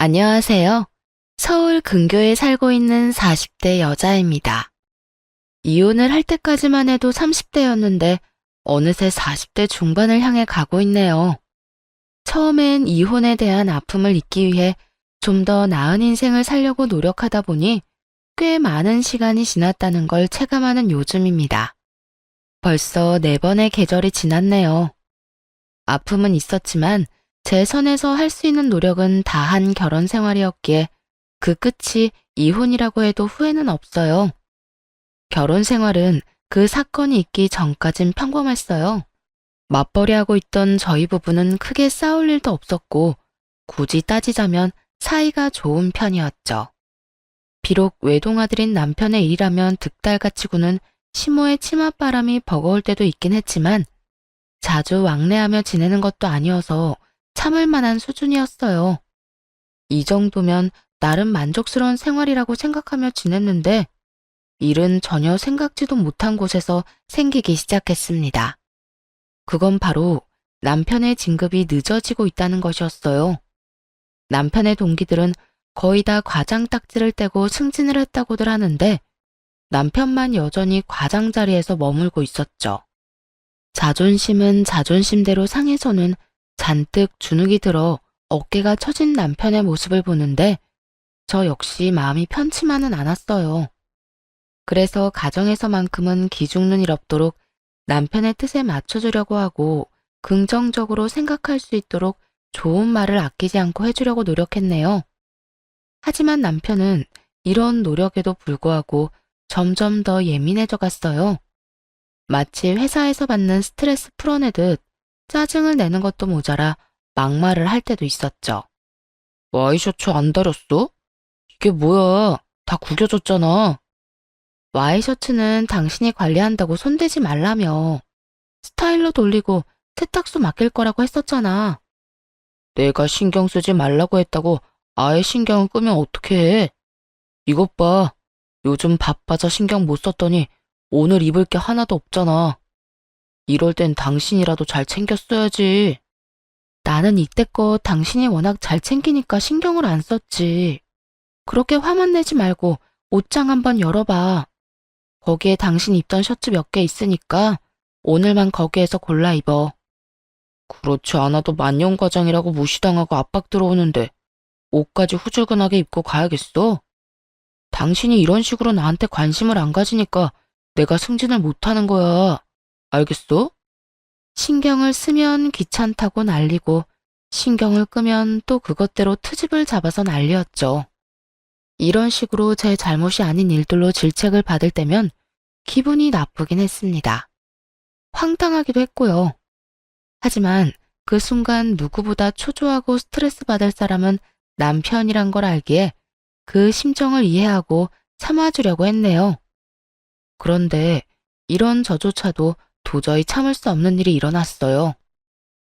안녕하세요. 서울 근교에 살고 있는 40대 여자입니다. 이혼을 할 때까지만 해도 30대였는데 어느새 40대 중반을 향해 가고 있네요. 처음엔 이혼에 대한 아픔을 잊기 위해 좀 더 나은 인생을 살려고 노력하다 보니 꽤 많은 시간이 지났다는 걸 체감하는 요즘입니다. 벌써 4번의 계절이 지났네요. 아픔은 있었지만 제 선에서 할 수 있는 노력은 다한 결혼 생활이었기에 그 끝이 이혼이라고 해도 후회는 없어요. 결혼 생활은 그 사건이 있기 전까진 평범했어요. 맞벌이하고 있던 저희 부부는 크게 싸울 일도 없었고 굳이 따지자면 사이가 좋은 편이었죠. 비록 외동아들인 남편의 일이라면 득달같이 구는 시모의 치맛바람이 버거울 때도 있긴 했지만 자주 왕래하며 지내는 것도 아니어서 참을 만한 수준이었어요. 이 정도면 나름 만족스러운 생활이라고 생각하며 지냈는데 일은 전혀 생각지도 못한 곳에서 생기기 시작했습니다. 그건 바로 남편의 진급이 늦어지고 있다는 것이었어요. 남편의 동기들은 거의 다 과장 딱지를 떼고 승진을 했다고들 하는데 남편만 여전히 과장 자리에서 머물고 있었죠. 자존심은 자존심대로 상해서는 잔뜩 주눅이 들어 어깨가 처진 남편의 모습을 보는데 저 역시 마음이 편치만은 않았어요. 그래서 가정에서만큼은 기죽는 일 없도록 남편의 뜻에 맞춰주려고 하고 긍정적으로 생각할 수 있도록 좋은 말을 아끼지 않고 해주려고 노력했네요. 하지만 남편은 이런 노력에도 불구하고 점점 더 예민해져 갔어요. 마치 회사에서 받는 스트레스 풀어내듯 짜증을 내는 것도 모자라 막말을 할 때도 있었죠. 와이셔츠 안 다렸어? 이게 뭐야? 다 구겨졌잖아. 와이셔츠는 당신이 관리한다고 손대지 말라며. 스타일러 돌리고 세탁소 맡길 거라고 했었잖아. 내가 신경 쓰지 말라고 했다고 아예 신경을 끄면 어떡해. 이것 봐. 요즘 바빠서 신경 못 썼더니 오늘 입을 게 하나도 없잖아. 이럴 땐 당신이라도 잘 챙겼어야지. 나는 이때껏 당신이 워낙 잘 챙기니까 신경을 안 썼지. 그렇게 화만 내지 말고 옷장 한번 열어봐. 거기에 당신 입던 셔츠 몇 개 있으니까 오늘만 거기에서 골라 입어. 그렇지 않아도 만년과장이라고 무시당하고 압박 들어오는데 옷까지 후줄근하게 입고 가야겠어? 당신이 이런 식으로 나한테 관심을 안 가지니까 내가 승진을 못하는 거야. 알겠어? 신경을 쓰면 귀찮다고 난리고 신경을 끄면 또 그것대로 트집을 잡아서 난리였죠. 이런 식으로 제 잘못이 아닌 일들로 질책을 받을 때면 기분이 나쁘긴 했습니다. 황당하기도 했고요. 하지만 그 순간 누구보다 초조하고 스트레스 받을 사람은 남편이란 걸 알기에 그 심정을 이해하고 참아주려고 했네요. 그런데 이런 저조차도 도저히 참을 수 없는 일이 일어났어요.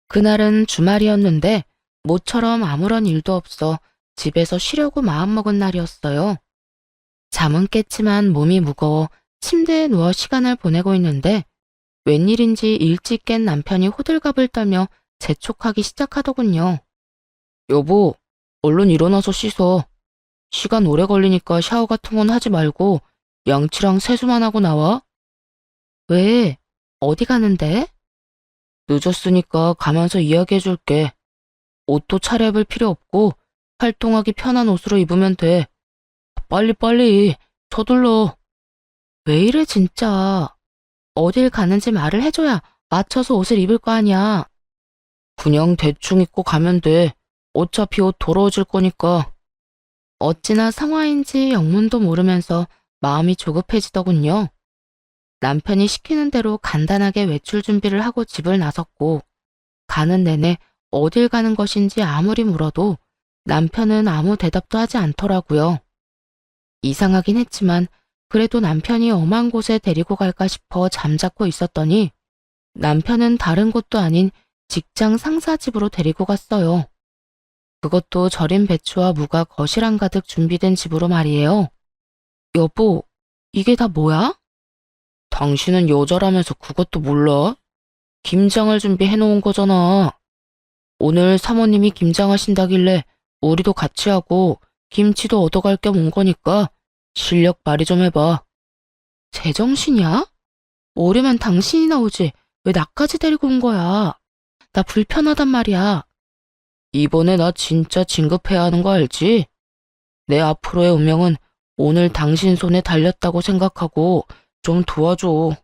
그날은 주말이었는데 모처럼 아무런 일도 없어 집에서 쉬려고 마음먹은 날이었어요. 잠은 깼지만 몸이 무거워 침대에 누워 시간을 보내고 있는데 웬일인지 일찍 깬 남편이 호들갑을 떨며 재촉하기 시작하더군요. 여보, 얼른 일어나서 씻어. 시간 오래 걸리니까 샤워 같은 건 하지 말고 양치랑 세수만 하고 나와. 왜? 어디 가는데? 늦었으니까 가면서 이야기해줄게. 옷도 차려입을 필요 없고 활동하기 편한 옷으로 입으면 돼. 빨리 서둘러. 왜 이래 진짜. 어딜 가는지 말을 해줘야 맞춰서 옷을 입을 거 아니야. 그냥 대충 입고 가면 돼. 어차피 옷 더러워질 거니까. 어찌나 상화인지 영문도 모르면서 마음이 조급해지더군요. 남편이 시키는 대로 간단하게 외출 준비를 하고 집을 나섰고 가는 내내 어딜 가는 것인지 아무리 물어도 남편은 아무 대답도 하지 않더라고요. 이상하긴 했지만 그래도 남편이 엄한 곳에 데리고 갈까 싶어 잠자코 있었더니 남편은 다른 곳도 아닌 직장 상사 집으로 데리고 갔어요. 그것도 절인 배추와 무가 거실 한가득 준비된 집으로 말이에요. 여보, 이게 다 뭐야? 당신은 여자라면서 그것도 몰라? 김장을 준비해 놓은 거잖아. 오늘 사모님이 김장하신다길래 우리도 같이 하고 김치도 얻어갈 겸 온 거니까 실력 발휘 좀 해봐. 제정신이야? 오려면 당신이 나오지. 왜 나까지 데리고 온 거야? 나 불편하단 말이야. 이번에 나 진짜 진급해야 하는 거 알지? 내 앞으로의 운명은 오늘 당신 손에 달렸다고 생각하고 좀 도와줘.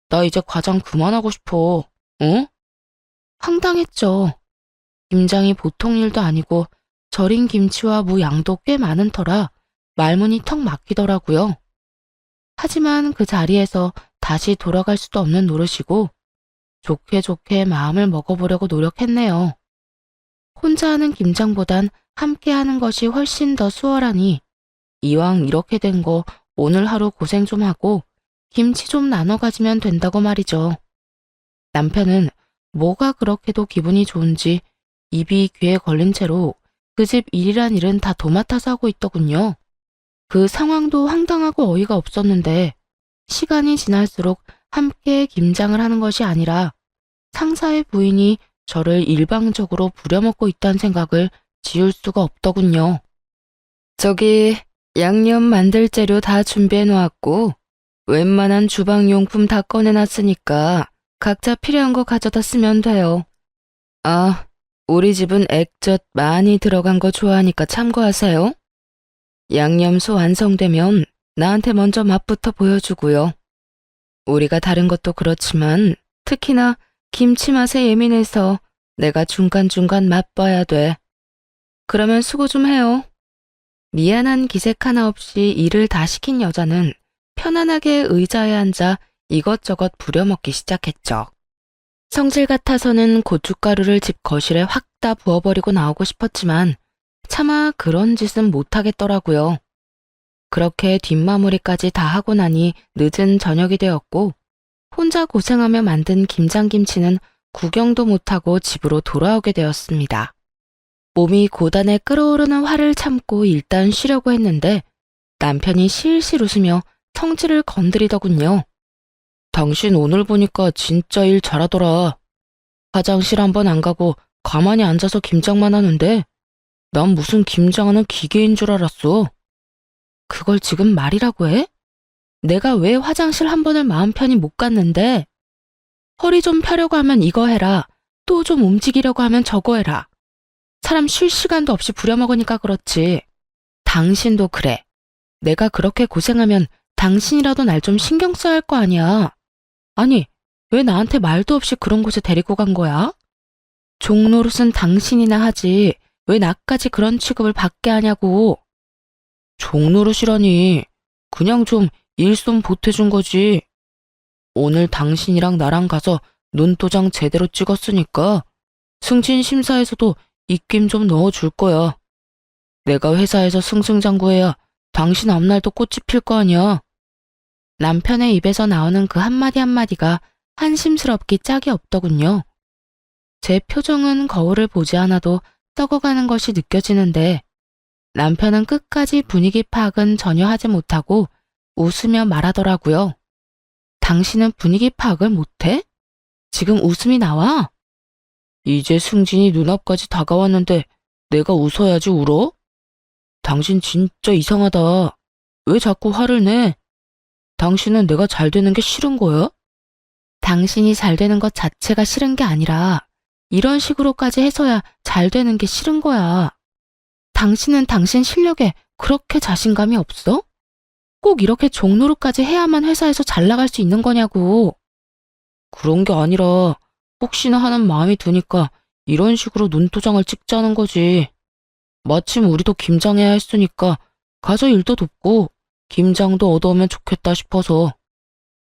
나 이제 과장 그만하고 싶어. 응? 황당했죠. 김장이 보통 일도 아니고 절인 김치와 무 양도 꽤 많은 터라 말문이 턱 막히더라고요. 하지만 그 자리에서 다시 돌아갈 수도 없는 노릇이고 좋게 좋게 마음을 먹어보려고 노력했네요. 혼자 하는 김장보단 함께 하는 것이 훨씬 더 수월하니 이왕 이렇게 된 거 오늘 하루 고생 좀 하고 김치 좀 나눠 가지면 된다고 말이죠. 남편은 뭐가 그렇게도 기분이 좋은지 입이 귀에 걸린 채로 그 집 일이란 일은 다 도맡아서 하고 있더군요. 그 상황도 황당하고 어이가 없었는데 시간이 지날수록 함께 김장을 하는 것이 아니라 상사의 부인이 저를 일방적으로 부려먹고 있다는 생각을 지울 수가 없더군요. 저기 양념 만들 재료 다 준비해 놓았고 웬만한 주방용품 다 꺼내놨으니까 각자 필요한 거 가져다 쓰면 돼요. 아, 우리 집은 액젓 많이 들어간 거 좋아하니까 참고하세요. 양념소 완성되면 나한테 먼저 맛부터 보여주고요. 우리가 다른 것도 그렇지만 특히나 김치 맛에 예민해서 내가 중간중간 맛봐야 돼. 그러면 수고 좀 해요. 미안한 기색 하나 없이 일을 다 시킨 여자는 편안하게 의자에 앉아 이것저것 부려먹기 시작했죠. 성질 같아서는 고춧가루를 집 거실에 확 다 부어버리고 나오고 싶었지만 차마 그런 짓은 못하겠더라고요. 그렇게 뒷마무리까지 다 하고 나니 늦은 저녁이 되었고 혼자 고생하며 만든 김장김치는 구경도 못하고 집으로 돌아오게 되었습니다. 몸이 고단해 끓어오르는 화를 참고 일단 쉬려고 했는데 남편이 실실 웃으며 성질을 건드리더군요. 당신 오늘 보니까 진짜 일 잘하더라. 화장실 한번 안 가고 가만히 앉아서 김장만 하는데 난 무슨 김장하는 기계인 줄 알았어. 그걸 지금 말이라고 해? 내가 왜 화장실 한 번을 마음 편히 못 갔는데? 허리 좀 펴려고 하면 이거 해라. 또 좀 움직이려고 하면 저거 해라. 사람 쉴 시간도 없이 부려먹으니까 그렇지. 당신도 그래. 내가 그렇게 고생하면 당신이라도 날 좀 신경 써야 할 거 아니야. 아니, 왜 나한테 말도 없이 그런 곳에 데리고 간 거야? 종노릇은 당신이나 하지. 왜 나까지 그런 취급을 받게 하냐고. 종노릇이라니. 그냥 좀 일 좀 보태준 거지. 오늘 당신이랑 나랑 가서 눈도장 제대로 찍었으니까 승진 심사에서도 입김 좀 넣어줄 거야. 내가 회사에서 승승장구해야 당신 앞날도 꽃이 필 거 아니야. 남편의 입에서 나오는 그 한마디 한마디가 한심스럽기 짝이 없더군요. 제 표정은 거울을 보지 않아도 썩어가는 것이 느껴지는데 남편은 끝까지 분위기 파악은 전혀 하지 못하고 웃으며 말하더라고요. 당신은 분위기 파악을 못해? 지금 웃음이 나와? 이제 승진이 눈앞까지 다가왔는데 내가 웃어야지 울어? 당신 진짜 이상하다. 왜 자꾸 화를 내? 당신은 내가 잘 되는 게 싫은 거야? 당신이 잘 되는 것 자체가 싫은 게 아니라 이런 식으로까지 해서야 잘 되는 게 싫은 거야. 당신은 당신 실력에 그렇게 자신감이 없어? 꼭 이렇게 종로로까지 해야만 회사에서 잘 나갈 수 있는 거냐고. 그런 게 아니라 혹시나 하는 마음이 드니까 이런 식으로 눈도장을 찍자는 거지. 마침 우리도 김장해야 했으니까 가서 일도 돕고 김장도 얻어오면 좋겠다 싶어서.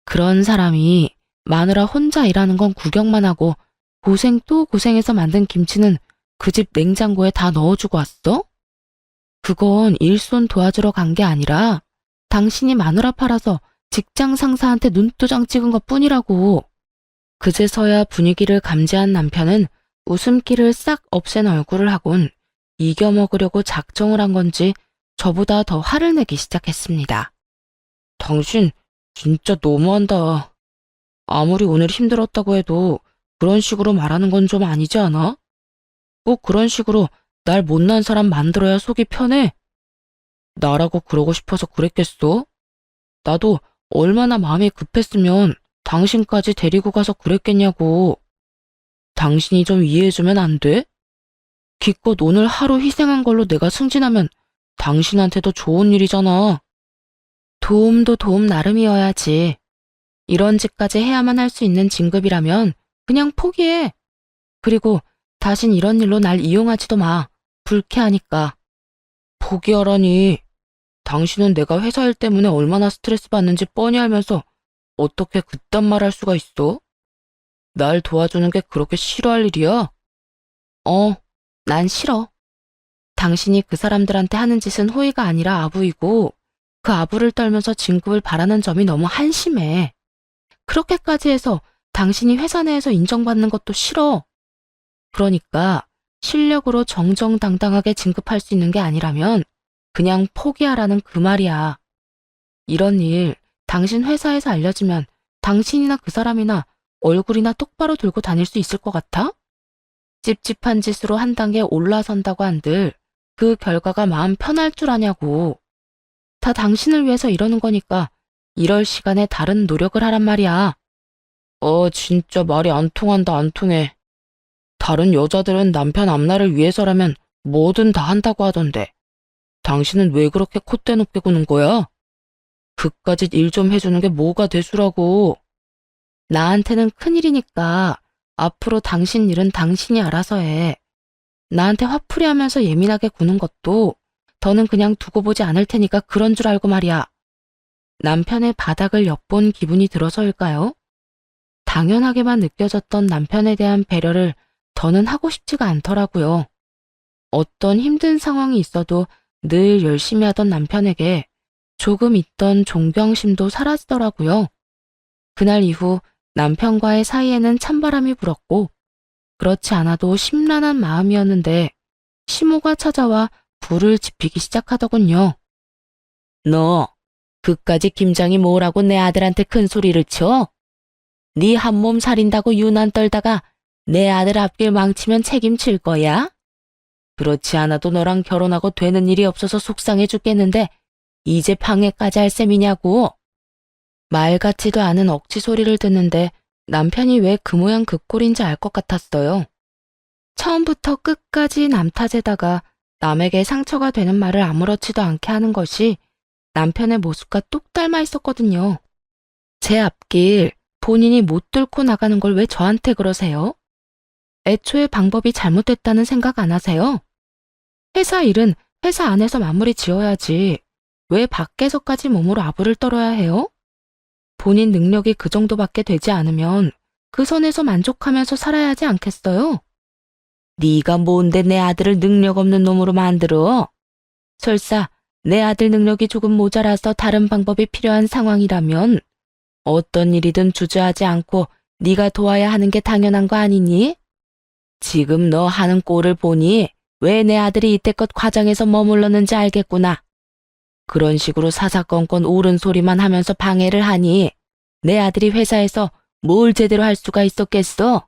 그런 사람이 마누라 혼자 일하는 건 구경만 하고 고생 또 고생해서 만든 김치는 그 집 냉장고에 다 넣어주고 왔어? 그건 일손 도와주러 간 게 아니라 당신이 마누라 팔아서 직장 상사한테 눈도장 찍은 것 뿐이라고. 그제서야 분위기를 감지한 남편은 웃음기를 싹 없앤 얼굴을 하곤 이겨먹으려고 작정을 한 건지 저보다 더 화를 내기 시작했습니다. 당신 진짜 너무한다. 아무리 오늘 힘들었다고 해도 그런 식으로 말하는 건 좀 아니지 않아? 꼭 그런 식으로 날 못난 사람 만들어야 속이 편해? 나라고 그러고 싶어서 그랬겠어? 나도 얼마나 마음이 급했으면 당신까지 데리고 가서 그랬겠냐고. 당신이 좀 이해해주면 안 돼? 기껏 오늘 하루 희생한 걸로 내가 승진하면 당신한테도 좋은 일이잖아. 도움도 도움 나름이어야지. 이런 짓까지 해야만 할 수 있는 진급이라면 그냥 포기해. 그리고 다신 이런 일로 날 이용하지도 마. 불쾌하니까. 포기하라니. 당신은 내가 회사 일 때문에 얼마나 스트레스 받는지 뻔히 알면서 어떻게 그딴 말 할 수가 있어? 날 도와주는 게 그렇게 싫어할 일이야? 난 싫어. 당신이 그 사람들한테 하는 짓은 호의가 아니라 아부이고 그 아부를 떨면서 진급을 바라는 점이 너무 한심해. 그렇게까지 해서 당신이 회사 내에서 인정받는 것도 싫어. 그러니까 실력으로 정정당당하게 진급할 수 있는 게 아니라면 그냥 포기하라는 그 말이야. 이런 일 당신 회사에서 알려지면 당신이나 그 사람이나 얼굴이나 똑바로 들고 다닐 수 있을 것 같아? 찝찝한 짓으로 한 단계 올라선다고 한들 그 결과가 마음 편할 줄 아냐고. 다 당신을 위해서 이러는 거니까 이럴 시간에 다른 노력을 하란 말이야. 진짜 말이 안 통한다, 안 통해. 다른 여자들은 남편 앞날을 위해서라면 뭐든 다 한다고 하던데 당신은 왜 그렇게 콧대 높게 구는 거야? 그까짓 일 좀 해주는 게 뭐가 대수라고. 나한테는 큰일이니까 앞으로 당신 일은 당신이 알아서 해. 나한테 화풀이 하면서 예민하게 구는 것도 더는 그냥 두고 보지 않을 테니까 그런 줄 알고 말이야. 남편의 바닥을 엿본 기분이 들어서일까요? 당연하게만 느껴졌던 남편에 대한 배려를 더는 하고 싶지가 않더라고요. 어떤 힘든 상황이 있어도 늘 열심히 하던 남편에게 조금 있던 존경심도 사라지더라고요. 그날 이후 남편과의 사이에는 찬바람이 불었고 그렇지 않아도 심란한 마음이었는데 시모가 찾아와 불을 지피기 시작하더군요. 너 그까짓 김장이 뭐라고 내 아들한테 큰 소리를 쳐? 네 한 몸 살인다고 유난 떨다가 내 아들 앞길 망치면 책임질 거야? 그렇지 않아도 너랑 결혼하고 되는 일이 없어서 속상해 죽겠는데 이제 방해까지 할 셈이냐고. 말 같지도 않은 억지 소리를 듣는데 남편이 왜 그 모양 그 꼴인지 알 것 같았어요. 처음부터 끝까지 남 탓에다가 남에게 상처가 되는 말을 아무렇지도 않게 하는 것이 남편의 모습과 똑 닮아 있었거든요. 제 앞길 본인이 못 뚫고 나가는 걸 왜 저한테 그러세요? 애초에 방법이 잘못됐다는 생각 안 하세요? 회사 일은 회사 안에서 마무리 지어야지. 왜 밖에서까지 몸으로 아부를 떨어야 해요? 본인 능력이 그 정도밖에 되지 않으면 그 선에서 만족하면서 살아야 하지 않겠어요? 네가 뭔데 내 아들을 능력 없는 놈으로 만들어? 설사 내 아들 능력이 조금 모자라서 다른 방법이 필요한 상황이라면 어떤 일이든 주저하지 않고 네가 도와야 하는 게 당연한 거 아니니? 지금 너 하는 꼴을 보니 왜 내 아들이 이때껏 과정에서 머물렀는지 알겠구나. 그런 식으로 사사건건 옳은 소리만 하면서 방해를 하니 내 아들이 회사에서 뭘 제대로 할 수가 있었겠어?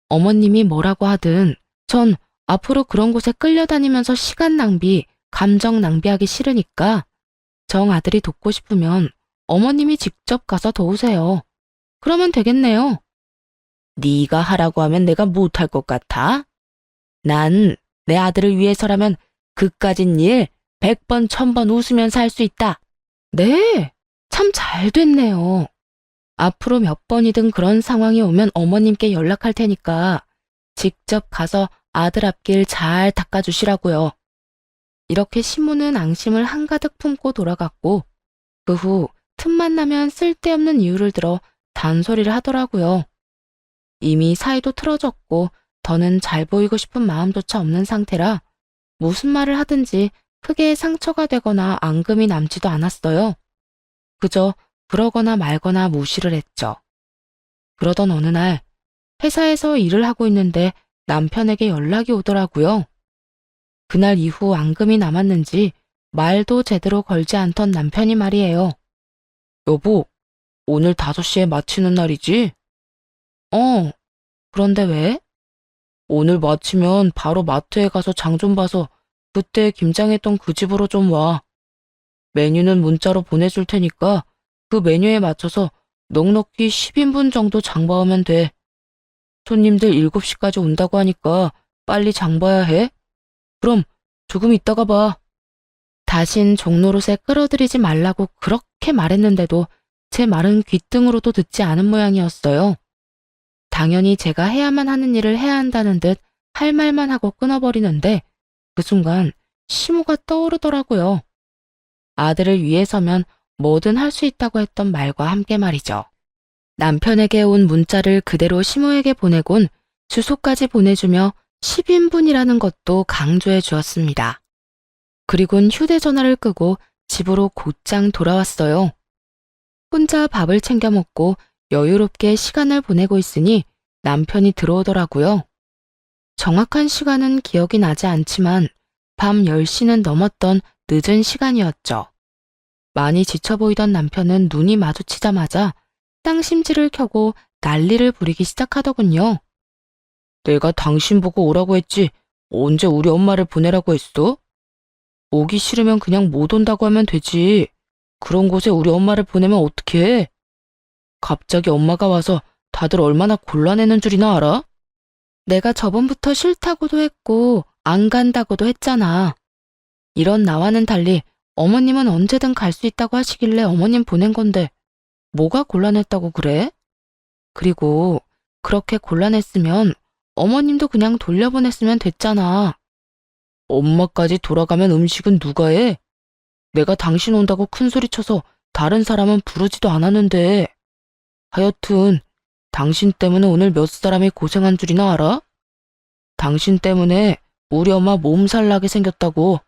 어머님이 뭐라고 하든 전 앞으로 그런 곳에 끌려다니면서 시간 낭비, 감정 낭비하기 싫으니까 정 아들이 돕고 싶으면 어머님이 직접 가서 도우세요. 그러면 되겠네요. 네가 하라고 하면 내가 못할 것 같아? 난 내 아들을 위해서라면 그까진 일 100번, 1000번 웃으면서 할 수 있다. 네, 참 잘 됐네요. 앞으로 몇 번이든 그런 상황이 오면 어머님께 연락할 테니까 직접 가서 아들 앞길 잘 닦아주시라고요. 이렇게 시모는 앙심을 한가득 품고 돌아갔고 그 후 틈만 나면 쓸데없는 이유를 들어 단소리를 하더라고요. 이미 사이도 틀어졌고 더는 잘 보이고 싶은 마음조차 없는 상태라 무슨 말을 하든지 크게 상처가 되거나 앙금이 남지도 않았어요. 그저 그러거나 말거나 무시를 했죠. 그러던 어느 날 회사에서 일을 하고 있는데 남편에게 연락이 오더라고요. 그날 이후 앙금이 남았는지 말도 제대로 걸지 않던 남편이 말이에요. 여보, 오늘 5시에 마치는 날이지? 그런데 왜? 오늘 마치면 바로 마트에 가서 장 좀 봐서 그때 김장했던 그 집으로 좀 와. 메뉴는 문자로 보내줄 테니까 그 메뉴에 맞춰서 넉넉히 10인분 정도 장 봐오면 돼. 손님들 7시까지 온다고 하니까 빨리 장 봐야 해. 그럼 조금 있다가 봐. 다신 종노릇에 끌어들이지 말라고 그렇게 말했는데도 제 말은 귓등으로도 듣지 않은 모양이었어요. 당연히 제가 해야만 하는 일을 해야 한다는 듯 할 말만 하고 끊어버리는데 그 순간 시모가 떠오르더라고요. 아들을 위해서면 뭐든 할 수 있다고 했던 말과 함께 말이죠. 남편에게 온 문자를 그대로 시모에게 보내곤 주소까지 보내주며 10인분이라는 것도 강조해 주었습니다. 그리곤 휴대전화를 끄고 집으로 곧장 돌아왔어요. 혼자 밥을 챙겨 먹고 여유롭게 시간을 보내고 있으니 남편이 들어오더라고요. 정확한 시간은 기억이 나지 않지만 밤 10시는 넘었던 늦은 시간이었죠. 많이 지쳐 보이던 남편은 눈이 마주치자마자 땅심지를 켜고 난리를 부리기 시작하더군요. 내가 당신 보고 오라고 했지 언제 우리 엄마를 보내라고 했어? 오기 싫으면 그냥 못 온다고 하면 되지. 그런 곳에 우리 엄마를 보내면 어떡해? 갑자기 엄마가 와서 다들 얼마나 곤란해는 줄이나 알아? 내가 저번부터 싫다고도 했고 안 간다고도 했잖아. 이런 나와는 달리 어머님은 언제든 갈 수 있다고 하시길래 어머님 보낸 건데 뭐가 곤란했다고 그래? 그리고 그렇게 곤란했으면 어머님도 그냥 돌려보냈으면 됐잖아. 엄마까지 돌아가면 음식은 누가 해? 내가 당신 온다고 큰소리쳐서 다른 사람은 부르지도 않았는데. 하여튼 당신 때문에 오늘 몇 사람이 고생한 줄이나 알아? 당신 때문에 우리 엄마 몸살 나게 생겼다고.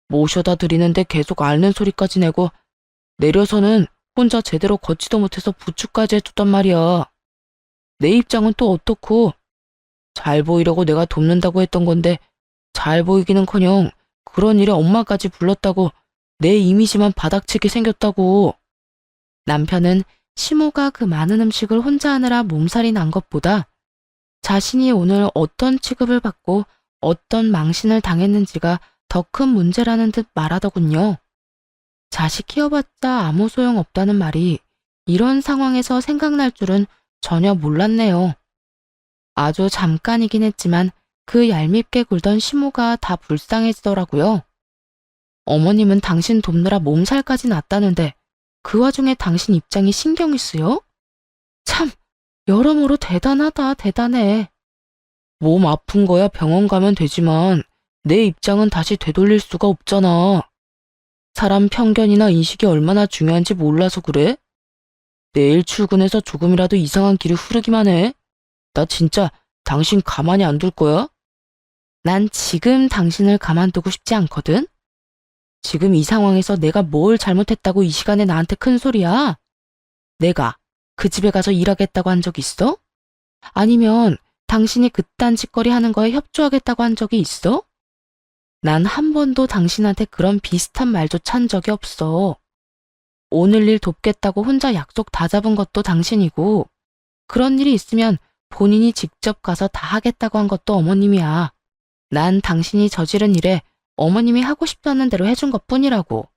모셔다 드리는데 계속 앓는 소리까지 내고 내려서는 혼자 제대로 걷지도 못해서 부축까지 해줬단 말이야. 내 입장은 또 어떻고? 잘 보이려고 내가 돕는다고 했던 건데 잘 보이기는커녕 그런 일에 엄마까지 불렀다고 내 이미지만 바닥치게 생겼다고. 남편은 시모가 그 많은 음식을 혼자 하느라 몸살이 난 것보다 자신이 오늘 어떤 취급을 받고 어떤 망신을 당했는지가 더 큰 문제라는 듯 말하더군요. 자식 키워봤자 아무 소용 없다는 말이 이런 상황에서 생각날 줄은 전혀 몰랐네요. 아주 잠깐이긴 했지만 그 얄밉게 굴던 시모가 다 불쌍해지더라고요. 어머님은 당신 돕느라 몸살까지 났다는데 그 와중에 당신 입장이 신경이 쓰여? 참, 여러모로 대단하다, 대단해. 몸 아픈 거야 병원 가면 되지만 내 입장은 다시 되돌릴 수가 없잖아. 사람 편견이나 인식이 얼마나 중요한지 몰라서 그래? 내일 출근해서 조금이라도 이상한 길을 흐르기만 해. 나 진짜 당신 가만히 안 둘 거야? 난 지금 당신을 가만두고 싶지 않거든? 지금 이 상황에서 내가 뭘 잘못했다고 이 시간에 나한테 큰 소리야? 내가 그 집에 가서 일하겠다고 한 적 있어? 아니면 당신이 그딴 짓거리 하는 거에 협조하겠다고 한 적이 있어? 난 한 번도 당신한테 그런 비슷한 말조차 한 적이 없어. 오늘 일 돕겠다고 혼자 약속 다 잡은 것도 당신이고 그런 일이 있으면 본인이 직접 가서 다 하겠다고 한 것도 어머님이야. 난 당신이 저지른 일에 어머님이 하고 싶다는 대로 해준 것뿐이라고.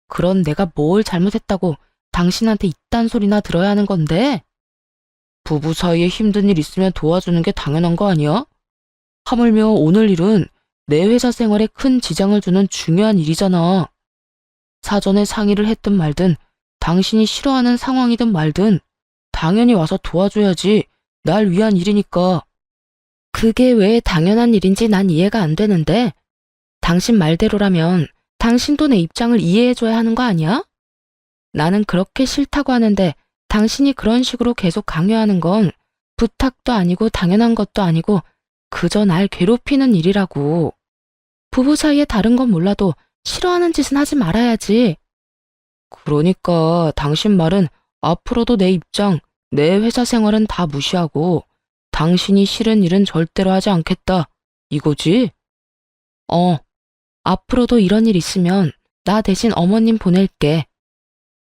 그런 내가 뭘 잘못했다고 당신한테 이딴 소리나 들어야 하는 건데? 부부 사이에 힘든 일 있으면 도와주는 게 당연한 거 아니야? 하물며 오늘 일은 내 회사 생활에 큰 지장을 주는 중요한 일이잖아. 사전에 상의를 했든 말든 당신이 싫어하는 상황이든 말든 당연히 와서 도와줘야지. 날 위한 일이니까. 그게 왜 당연한 일인지 난 이해가 안 되는데 당신 말대로라면 당신도 내 입장을 이해해줘야 하는 거 아니야? 나는 그렇게 싫다고 하는데 당신이 그런 식으로 계속 강요하는 건 부탁도 아니고 당연한 것도 아니고 그저 날 괴롭히는 일이라고. 부부 사이에 다른 건 몰라도 싫어하는 짓은 하지 말아야지. 그러니까 당신 말은 앞으로도 내 입장, 내 회사 생활은 다 무시하고 당신이 싫은 일은 절대로 하지 않겠다. 이거지? 앞으로도 이런 일 있으면 나 대신 어머님 보낼게.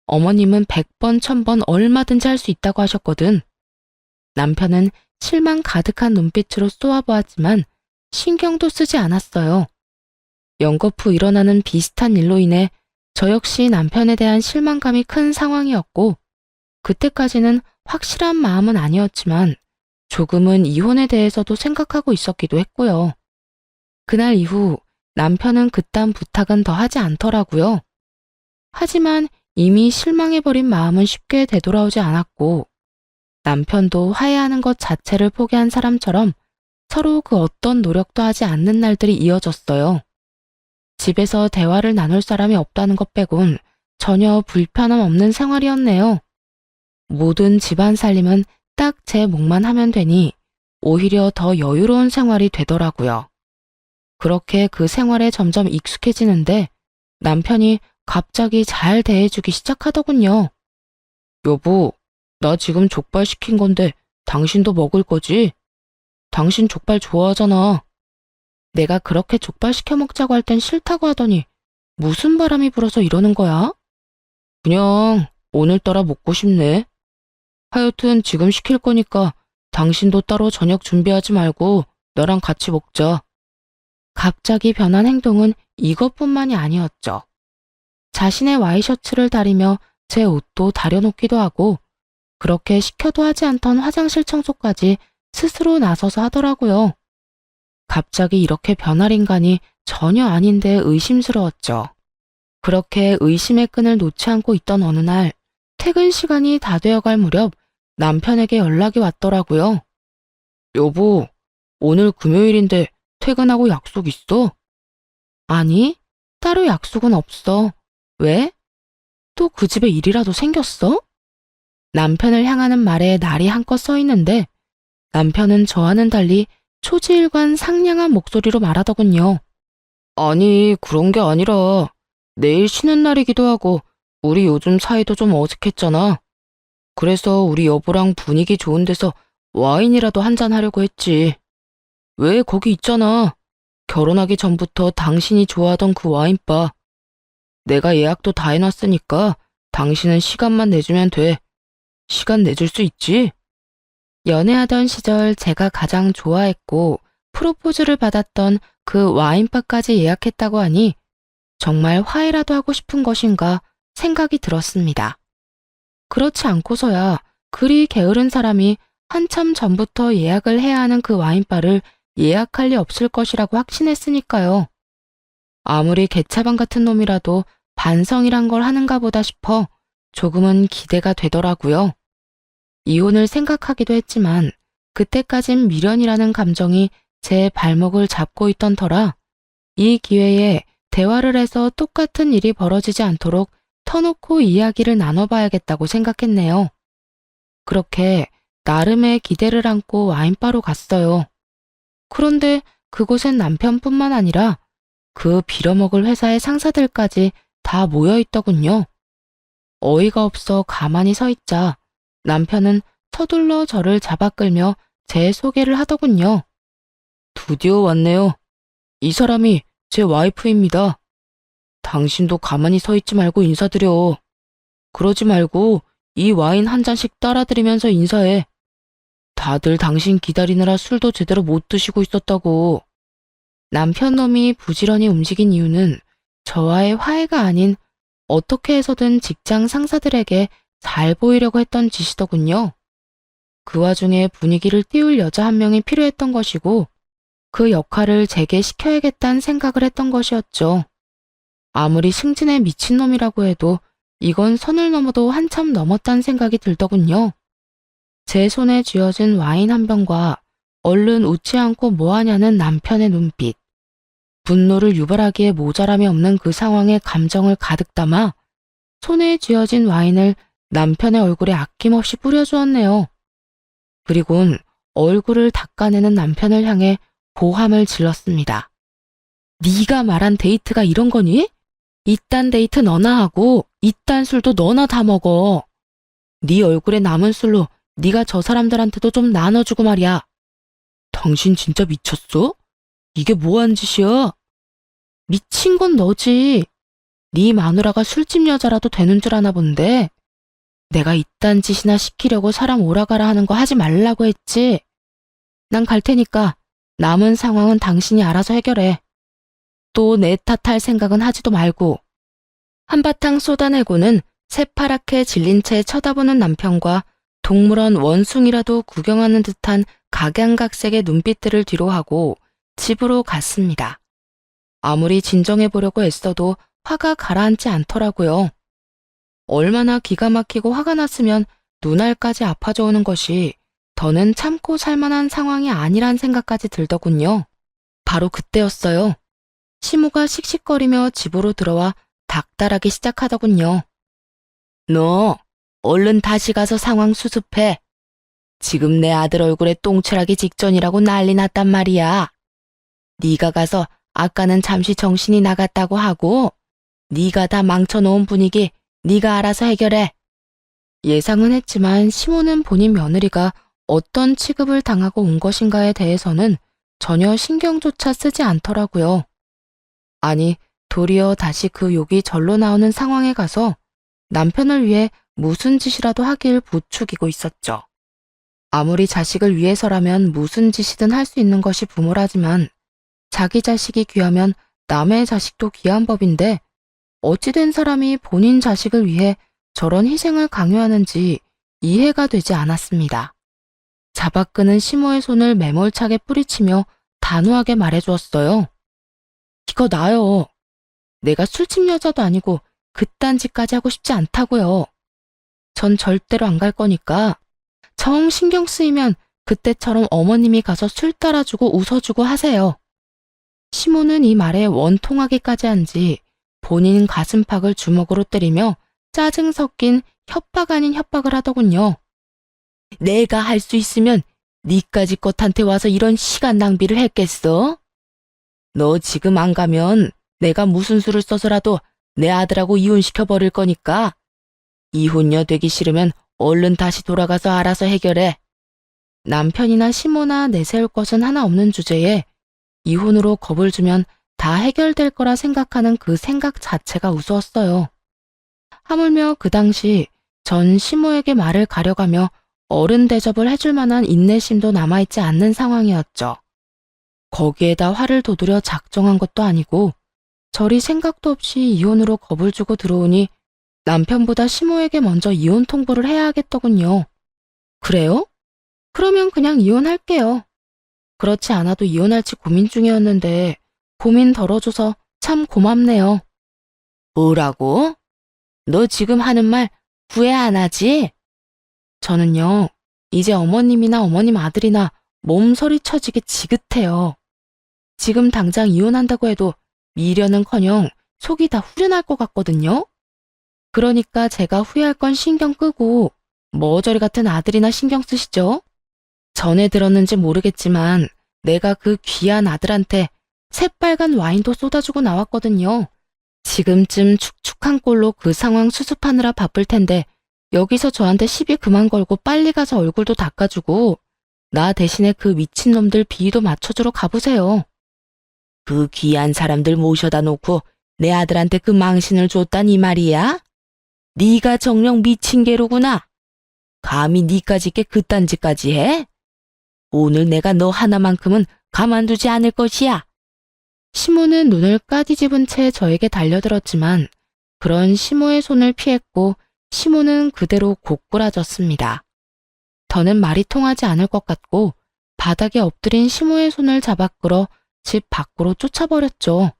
어머님은 100번, 1000번 얼마든지 할 수 있다고 하셨거든. 남편은 실망 가득한 눈빛으로 쏘아보았지만 신경도 쓰지 않았어요. 연거푸 일어나는 비슷한 일로 인해 저 역시 남편에 대한 실망감이 큰 상황이었고, 그때까지는 확실한 마음은 아니었지만 조금은 이혼에 대해서도 생각하고 있었기도 했고요. 그날 이후 남편은 그딴 부탁은 더 하지 않더라고요. 하지만 이미 실망해버린 마음은 쉽게 되돌아오지 않았고, 남편도 화해하는 것 자체를 포기한 사람처럼 서로 그 어떤 노력도 하지 않는 날들이 이어졌어요. 집에서 대화를 나눌 사람이 없다는 것 빼곤 전혀 불편함 없는 생활이었네요. 모든 집안 살림은 딱 제 몫만 하면 되니 오히려 더 여유로운 생활이 되더라고요. 그렇게 그 생활에 점점 익숙해지는데 남편이 갑자기 잘 대해주기 시작하더군요. 여보, 나 지금 족발 시킨 건데 당신도 먹을 거지? 당신 족발 좋아하잖아. 내가 그렇게 족발 시켜 먹자고 할 땐 싫다고 하더니 무슨 바람이 불어서 이러는 거야? 그냥 오늘따라 먹고 싶네. 하여튼 지금 시킬 거니까 당신도 따로 저녁 준비하지 말고 너랑 같이 먹자. 갑자기 변한 행동은 이것뿐만이 아니었죠. 자신의 와이셔츠를 다리며 제 옷도 다려놓기도 하고, 그렇게 시켜도 하지 않던 화장실 청소까지 스스로 나서서 하더라고요. 갑자기 이렇게 변할 인간이 전혀 아닌데 의심스러웠죠. 그렇게 의심의 끈을 놓지 않고 있던 어느 날, 퇴근 시간이 다 되어갈 무렵 남편에게 연락이 왔더라고요. 여보, 오늘 금요일인데 퇴근하고 약속 있어? 아니, 따로 약속은 없어. 왜? 또 그 집에 일이라도 생겼어? 남편을 향하는 말에 날이 한껏 써 있는데 남편은 저와는 달리 초지일관 상냥한 목소리로 말하더군요. 아니, 그런 게 아니라 내일 쉬는 날이기도 하고 우리 요즘 사이도 좀 어색했잖아. 그래서 우리 여보랑 분위기 좋은 데서 와인이라도 한잔 하려고 했지. 왜 거기 있잖아. 결혼하기 전부터 당신이 좋아하던 그 와인바. 내가 예약도 다 해놨으니까 당신은 시간만 내주면 돼. 시간 내줄 수 있지? 연애하던 시절 제가 가장 좋아했고 프로포즈를 받았던 그 와인바까지 예약했다고 하니 정말 화해라도 하고 싶은 것인가 생각이 들었습니다. 그렇지 않고서야 그리 게으른 사람이 한참 전부터 예약을 해야 하는 그 와인바를 예약할 리 없을 것이라고 확신했으니까요. 아무리 개차반 같은 놈이라도 반성이란 걸 하는가 보다 싶어 조금은 기대가 되더라고요. 이혼을 생각하기도 했지만 그때까진 미련이라는 감정이 제 발목을 잡고 있던 터라 이 기회에 대화를 해서 똑같은 일이 벌어지지 않도록 터놓고 이야기를 나눠봐야겠다고 생각했네요. 그렇게 나름의 기대를 안고 와인바로 갔어요. 그런데 그곳엔 남편뿐만 아니라 그 빌어먹을 회사의 상사들까지 다 모여있더군요. 어이가 없어 가만히 서 있자 남편은 서둘러 저를 잡아 끌며 제 소개를 하더군요. 드디어 왔네요. 이 사람이 제 와이프입니다. 당신도 가만히 서 있지 말고 인사드려. 그러지 말고 이 와인 한 잔씩 따라드리면서 인사해. 다들 당신 기다리느라 술도 제대로 못 드시고 있었다고. 남편 놈이 부지런히 움직인 이유는 저와의 화해가 아닌 어떻게 해서든 직장 상사들에게 잘 보이려고 했던 짓이더군요. 그 와중에 분위기를 띄울 여자 한 명이 필요했던 것이고 그 역할을 제게 시켜야겠다는 생각을 했던 것이었죠. 아무리 승진에 미친놈이라고 해도 이건 선을 넘어도 한참 넘었다는 생각이 들더군요. 제 손에 쥐어진 와인 한 병과 얼른 웃지 않고 뭐하냐는 남편의 눈빛. 분노를 유발하기에 모자람이 없는 그 상황에 감정을 가득 담아 손에 쥐어진 와인을 남편의 얼굴에 아낌없이 뿌려주었네요. 그리곤 얼굴을 닦아내는 남편을 향해 고함을 질렀습니다. 네가 말한 데이트가 이런 거니? 이딴 데이트 너나 하고 이딴 술도 너나 다 먹어. 네 얼굴에 남은 술로 네가 저 사람들한테도 좀 나눠주고 말이야. 당신 진짜 미쳤어? 이게 뭐하는 짓이야? 미친 건 너지. 네 마누라가 술집 여자라도 되는 줄 아나 본데 내가 이딴 짓이나 시키려고 사람 오라가라 하는 거 하지 말라고 했지. 난 갈 테니까 남은 상황은 당신이 알아서 해결해. 또 내 탓할 생각은 하지도 말고. 한바탕 쏟아내고는 새파랗게 질린 채 쳐다보는 남편과 동물원 원숭이라도 구경하는 듯한 각양각색의 눈빛들을 뒤로하고 집으로 갔습니다. 아무리 진정해보려고 애써도 화가 가라앉지 않더라고요. 얼마나 기가 막히고 화가 났으면 눈알까지 아파져 오는 것이 더는 참고 살만한 상황이 아니란 생각까지 들더군요. 바로 그때였어요. 시모가 씩씩거리며 집으로 들어와 닥달하기 시작하더군요. 너 얼른 다시 가서 상황 수습해. 지금 내 아들 얼굴에 똥칠하기 직전이라고 난리 났단 말이야. 네가 가서 아까는 잠시 정신이 나갔다고 하고 네가 다 망쳐놓은 분위기 네가 알아서 해결해. 예상은 했지만 시모는 본인 며느리가 어떤 취급을 당하고 온 것인가에 대해서는 전혀 신경조차 쓰지 않더라고요. 아니, 도리어 다시 그 욕이 절로 나오는 상황에 가서 남편을 위해 무슨 짓이라도 하길 부추기고 있었죠. 아무리 자식을 위해서라면 무슨 짓이든 할 수 있는 것이 부모라지만 자기 자식이 귀하면 남의 자식도 귀한 법인데 어찌된 사람이 본인 자식을 위해 저런 희생을 강요하는지 이해가 되지 않았습니다. 잡아끄는 시모의 손을 매몰차게 뿌리치며 단호하게 말해주었어요. 이거 나요. 내가 술집 여자도 아니고 그딴 짓까지 하고 싶지 않다고요. 전 절대로 안 갈 거니까 정 신경 쓰이면 그때처럼 어머님이 가서 술 따라주고 웃어주고 하세요. 시모는 이 말에 원통하기까지 한지 본인 가슴팍을 주먹으로 때리며 짜증 섞인 협박 아닌 협박을 하더군요. 내가 할 수 있으면 니까지 것한테 와서 이런 시간 낭비를 했겠어? 너 지금 안 가면 내가 무슨 수를 써서라도 내 아들하고 이혼시켜버릴 거니까 이혼녀 되기 싫으면 얼른 다시 돌아가서 알아서 해결해. 남편이나 시모나 내세울 것은 하나 없는 주제에 이혼으로 겁을 주면 다 해결될 거라 생각하는 그 생각 자체가 우스웠어요. 하물며 그 당시 전 시모에게 말을 가려가며 어른 대접을 해줄 만한 인내심도 남아있지 않는 상황이었죠. 거기에다 화를 돋우려 작정한 것도 아니고 저리 생각도 없이 이혼으로 겁을 주고 들어오니 남편보다 시모에게 먼저 이혼 통보를 해야 하겠더군요. 그래요? 그러면 그냥 이혼할게요. 그렇지 않아도 이혼할지 고민 중이었는데 고민 덜어줘서 참 고맙네요. 뭐라고? 너 지금 하는 말 후회 안 하지? 저는요, 이제 어머님이나 어머님 아들이나 몸서리 쳐지게 지긋해요. 지금 당장 이혼한다고 해도 미련은커녕 속이 다 후련할 것 같거든요. 그러니까 제가 후회할 건 신경 끄고 머저리 같은 아들이나 신경 쓰시죠? 전에 들었는지 모르겠지만 내가 그 귀한 아들한테 새빨간 와인도 쏟아주고 나왔거든요. 지금쯤 축축한 꼴로 그 상황 수습하느라 바쁠 텐데 여기서 저한테 시비 그만 걸고 빨리 가서 얼굴도 닦아주고 나 대신에 그 미친놈들 비위도 맞춰주러 가보세요. 그 귀한 사람들 모셔다 놓고 내 아들한테 그 망신을 줬단 이 말이야? 네가 정녕 미친 개로구나. 감히 니까지 게 그딴 짓까지 해? 오늘 내가 너 하나만큼은 가만두지 않을 것이야. 시모는 눈을 까디집은 채 저에게 달려들었지만 그런 시모의 손을 피했고 시모는 그대로 고꾸라졌습니다. 더는 말이 통하지 않을 것 같고 바닥에 엎드린 시모의 손을 잡아 끌어 집 밖으로 쫓아버렸죠.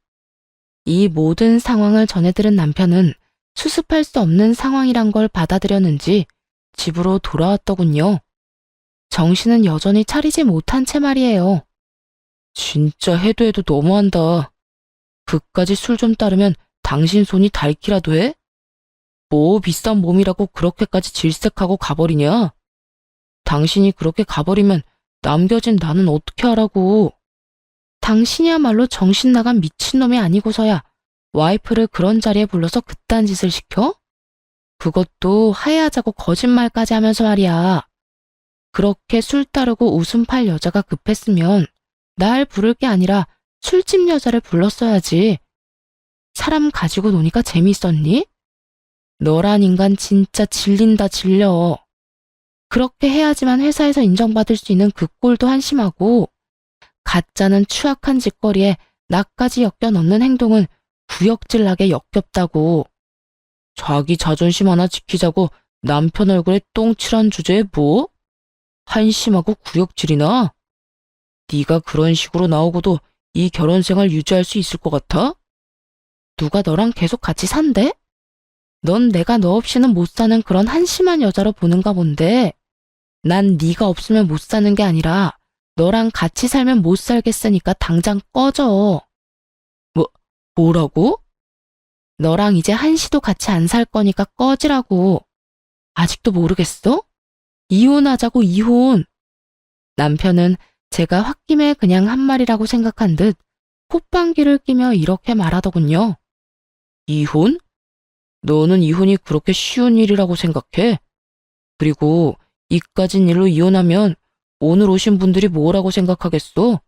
이 모든 상황을 전해 들은 남편은 수습할 수 없는 상황이란 걸 받아들였는지 집으로 돌아왔더군요. 정신은 여전히 차리지 못한 채 말이에요. 진짜 해도 해도 너무한다. 그까지 술 좀 따르면 당신 손이 닳기라도 해? 뭐 비싼 몸이라고 그렇게까지 질색하고 가버리냐? 당신이 그렇게 가버리면 남겨진 나는 어떻게 하라고. 당신이야말로 정신 나간 미친놈이 아니고서야 와이프를 그런 자리에 불러서 그딴 짓을 시켜? 그것도 하야하자고 거짓말까지 하면서 말이야. 그렇게 술 따르고 웃음 팔 여자가 급했으면 날 부를 게 아니라 술집 여자를 불렀어야지. 사람 가지고 노니까 재미있었니? 너란 인간 진짜 질린다 질려. 그렇게 해야지만 회사에서 인정받을 수 있는 그 꼴도 한심하고, 가짜는 추악한 짓거리에 나까지 엮여 넣는 행동은 구역질나게 역겹다고. 자기 자존심 하나 지키자고 남편 얼굴에 똥칠한 주제에 뭐? 한심하고 구역질이나? 네가 그런 식으로 나오고도 이 결혼 생활 유지할 수 있을 것 같아? 누가 너랑 계속 같이 산대? 넌 내가 너 없이는 못 사는 그런 한심한 여자로 보는가 본데, 난 네가 없으면 못 사는 게 아니라 너랑 같이 살면 못 살겠으니까 당장 꺼져. 뭐라고? 너랑 이제 한시도 같이 안 살 거니까 꺼지라고. 아직도 모르겠어? 이혼하자고, 이혼. 남편은 제가 홧김에 그냥 한 말이라고 생각한 듯 콧방귀를 끼며 이렇게 말하더군요. 이혼? 너는 이혼이 그렇게 쉬운 일이라고 생각해? 그리고 이까진 일로 이혼하면 오늘 오신 분들이 뭐라고 생각하겠어?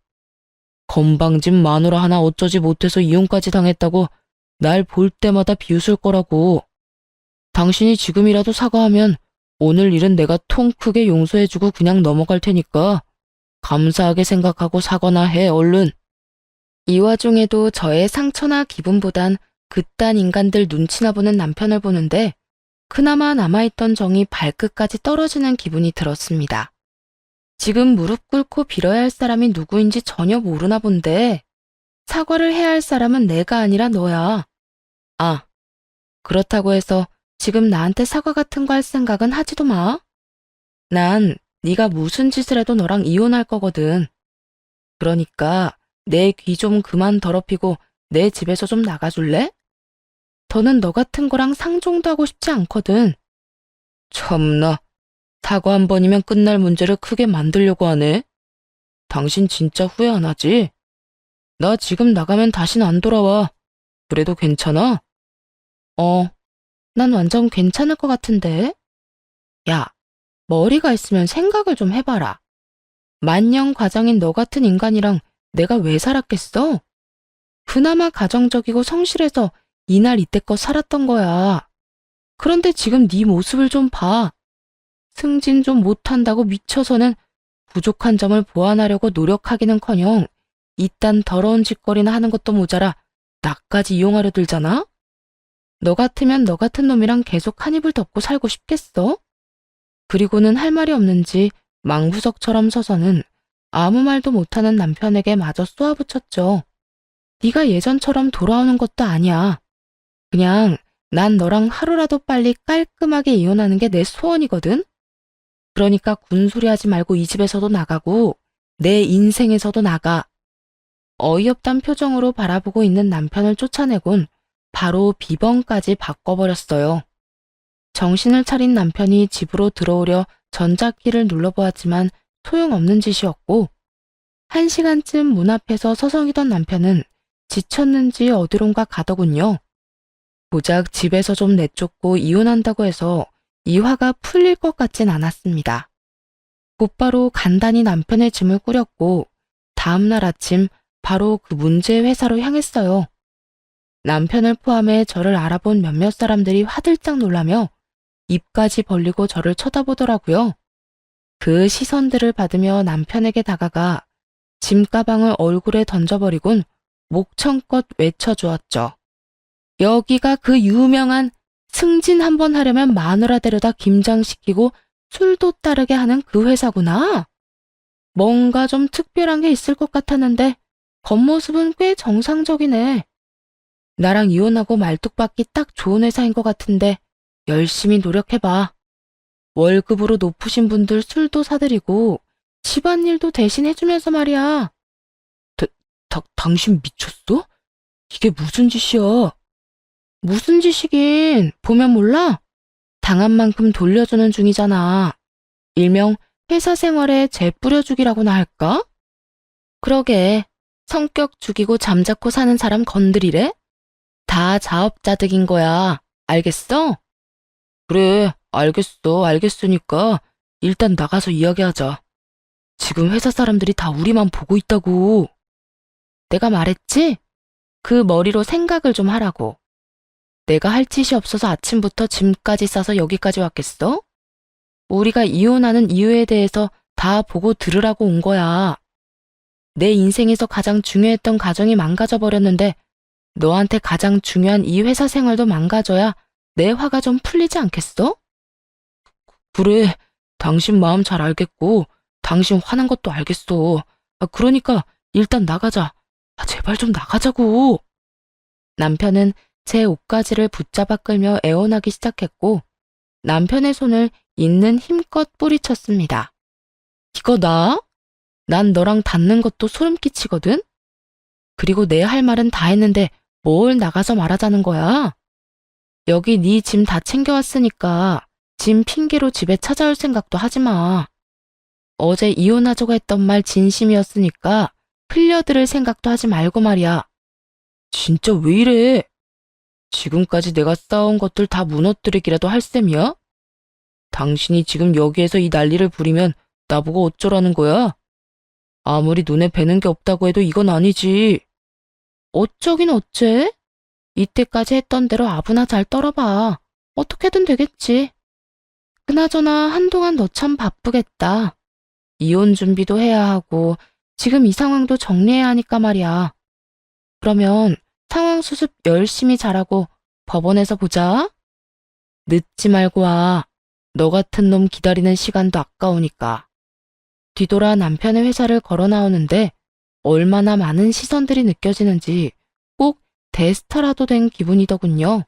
건방진 마누라 하나 어쩌지 못해서 이혼까지 당했다고 날 볼 때마다 비웃을 거라고. 당신이 지금이라도 사과하면 오늘 일은 내가 통 크게 용서해주고 그냥 넘어갈 테니까 감사하게 생각하고 사과나 해, 얼른. 이 와중에도 저의 상처나 기분보단 그딴 인간들 눈치나 보는 남편을 보는데 그나마 남아있던 정이 발끝까지 떨어지는 기분이 들었습니다. 지금 무릎 꿇고 빌어야 할 사람이 누구인지 전혀 모르나 본데 사과를 해야 할 사람은 내가 아니라 너야. 아, 그렇다고 해서 지금 나한테 사과 같은 거 할 생각은 하지도 마. 난 네가 무슨 짓을 해도 너랑 이혼할 거거든. 그러니까 내 귀 좀 그만 더럽히고 내 집에서 좀 나가줄래? 더는 너 같은 거랑 상종도 하고 싶지 않거든. 참나, 사과 한 번이면 끝날 문제를 크게 만들려고 하네. 당신 진짜 후회 안 하지? 나 지금 나가면 다신 안 돌아와. 그래도 괜찮아? 난 완전 괜찮을 것 같은데. 야, 머리가 있으면 생각을 좀 해봐라. 만년 과장인 너 같은 인간이랑 내가 왜 살았겠어? 그나마 가정적이고 성실해서 이날 이때껏 살았던 거야. 그런데 지금 네 모습을 좀 봐. 승진 좀 못한다고 미쳐서는 부족한 점을 보완하려고 노력하기는커녕 이딴 더러운 짓거리나 하는 것도 모자라 나까지 이용하려 들잖아? 너 같으면 너 같은 놈이랑 계속 한 입을 덮고 살고 싶겠어? 그리고는 할 말이 없는지 망부석처럼 서서는 아무 말도 못하는 남편에게 마저 쏘아붙였죠. 네가 예전처럼 돌아오는 것도 아니야. 그냥 난 너랑 하루라도 빨리 깔끔하게 이혼하는 게 내 소원이거든? 그러니까 군소리하지 말고 이 집에서도 나가고 내 인생에서도 나가. 어이없단 표정으로 바라보고 있는 남편을 쫓아내곤 바로 비번까지 바꿔버렸어요. 정신을 차린 남편이 집으로 들어오려 전자키를 눌러보았지만 소용없는 짓이었고 1시간쯤 문 앞에서 서성이던 남편은 지쳤는지 어디론가 가더군요. 고작 집에서 좀 내쫓고 이혼한다고 해서 이 화가 풀릴 것 같진 않았습니다. 곧바로 간단히 남편의 짐을 꾸렸고 다음날 아침 바로 그 문제의 회사로 향했어요. 남편을 포함해 저를 알아본 몇몇 사람들이 화들짝 놀라며 입까지 벌리고 저를 쳐다보더라고요. 그 시선들을 받으며 남편에게 다가가 짐가방을 얼굴에 던져버리곤 목청껏 외쳐주었죠. 여기가 그 유명한 승진 한번 하려면 마누라 데려다 김장시키고 술도 따르게 하는 그 회사구나. 뭔가 좀 특별한 게 있을 것 같았는데 겉모습은 꽤 정상적이네. 나랑 이혼하고 말뚝박기 딱 좋은 회사인 것 같은데 열심히 노력해봐. 월급으로 높으신 분들 술도 사드리고 집안일도 대신 해주면서 말이야. 당신 미쳤어? 이게 무슨 짓이야? 무슨 짓이긴 보면 몰라? 당한 만큼 돌려주는 중이잖아. 일명 회사 생활에 재 뿌려주기라고나 할까? 그러게 성격 죽이고 잠자코 사는 사람 건드리래? 다 자업자득인 거야. 알겠어? 그래, 알겠으니까 일단 나가서 이야기하자. 지금 회사 사람들이 다 우리만 보고 있다고. 내가 말했지? 그 머리로 생각을 좀 하라고. 내가 할 짓이 없어서 아침부터 짐까지 싸서 여기까지 왔겠어? 우리가 이혼하는 이유에 대해서 다 보고 들으라고 온 거야. 내 인생에서 가장 중요했던 가정이 망가져 버렸는데 너한테 가장 중요한 이 회사 생활도 망가져야 내 화가 좀 풀리지 않겠어? 그래, 당신 마음 잘 알겠고 당신 화난 것도 알겠어. 그러니까 일단 나가자. 제발 좀 나가자고. 남편은 제 옷가지를 붙잡아 끌며 애원하기 시작했고 남편의 손을 있는 힘껏 뿌리쳤습니다. 이거 나? 난 너랑 닿는 것도 소름 끼치거든? 그리고 내 할 말은 다 했는데 뭘 나가서 말하자는 거야? 여기 네 짐 다 챙겨왔으니까 짐 핑계로 집에 찾아올 생각도 하지 마. 어제 이혼하자고 했던 말 진심이었으니까 흘려들을 생각도 하지 말고 말이야. 진짜 왜 이래? 지금까지 내가 쌓아온 것들 다 무너뜨리기라도 할 셈이야? 당신이 지금 여기에서 이 난리를 부리면 나보고 어쩌라는 거야? 아무리 눈에 뵈는 게 없다고 해도 이건 아니지. 어쩌긴 어째? 이때까지 했던 대로 아부나 잘 떨어봐. 어떻게든 되겠지. 그나저나 한동안 너 참 바쁘겠다. 이혼 준비도 해야 하고 지금 이 상황도 정리해야 하니까 말이야. 그러면 상황 수습 열심히 잘하고 법원에서 보자. 늦지 말고 와. 너 같은 놈 기다리는 시간도 아까우니까. 뒤돌아 남편의 회사를 걸어 나오는데 얼마나 많은 시선들이 느껴지는지 꼭 대스타라도 된 기분이더군요.